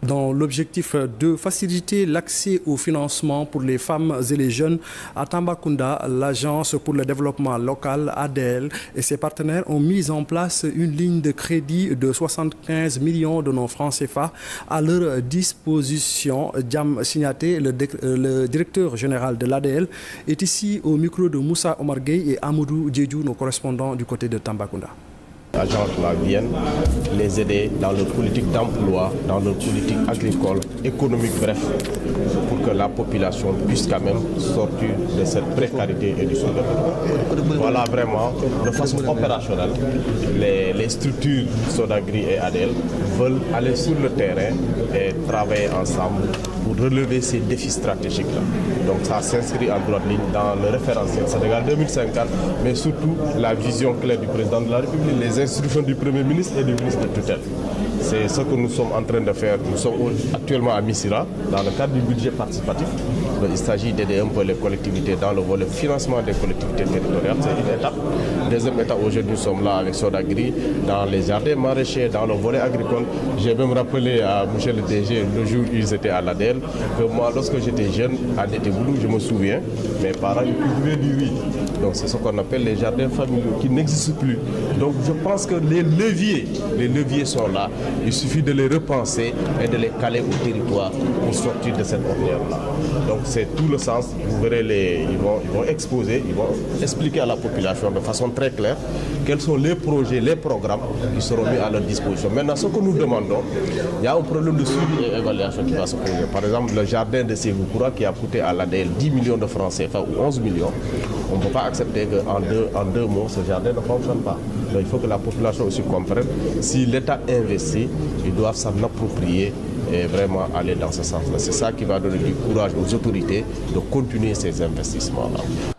Dans l'objectif de faciliter l'accès au financement pour les femmes et les jeunes, à Tambacounda, l'Agence pour le développement local, ADL, et ses partenaires ont mis en place une ligne de crédit de 75 millions de nos francs CFA à leur disposition. Diam Signaté, le directeur général de l'ADL, est ici au micro de Moussa Omar Gueye et Amadou Djedjou, nos correspondants du côté de Tambacounda. Agents viennent les aider dans leur politique d'emploi, dans leur politique agricole, économique, bref, pour que la population puisse quand même sortir de cette précarité et du sous-développement. Voilà vraiment, de façon opérationnelle, les structures Sodagri et ADL veulent aller sur le terrain et travailler ensemble pour relever ces défis stratégiques-là. Donc ça s'inscrit en droite ligne dans le référentiel Sénégal 2050, mais surtout la vision claire du président de la République, les instructions du Premier ministre et du ministre de tutelle. C'est ce que nous sommes en train de faire. Nous sommes actuellement à Missira, dans le cadre du budget participatif. Donc, il s'agit d'aider un peu les collectivités dans le volet financement des collectivités territoriales. C'est une étape. Deuxième étape, aujourd'hui, nous sommes là avec Sodagri, dans les jardins maraîchers, dans le volet agricole. J'ai même rappelé à M. le DG, le jour où ils étaient à l'ADEL, que moi, lorsque j'étais jeune, à Nétéboulou, je me souviens, mes parents ils cultivaient du riz. Donc c'est ce qu'on appelle les jardins familiaux qui n'existent plus. Donc je pense que les leviers sont là. Il suffit de les repenser et de les caler au territoire pour sortir de cette ornière-là. Donc c'est tout le sens. Vous verrez, ils vont exposer, ils vont expliquer à la population de façon très claire quels sont les projets, les programmes qui seront mis à leur disposition. Maintenant, ce que nous demandons, il y a un problème de suivi et évaluation qui va se poser. Par exemple, le jardin de Ségoukura qui a coûté à l'ADL 10 millions de francs CFA ou 11 millions, on ne peut pas accepter qu'en deux mots, ce jardin ne fonctionne pas. Donc, il faut que la population aussi comprenne. Si l'État investit, ils doivent s'en approprier et vraiment aller dans ce sens-là. C'est ça qui va donner du courage aux autorités de continuer ces investissements-là.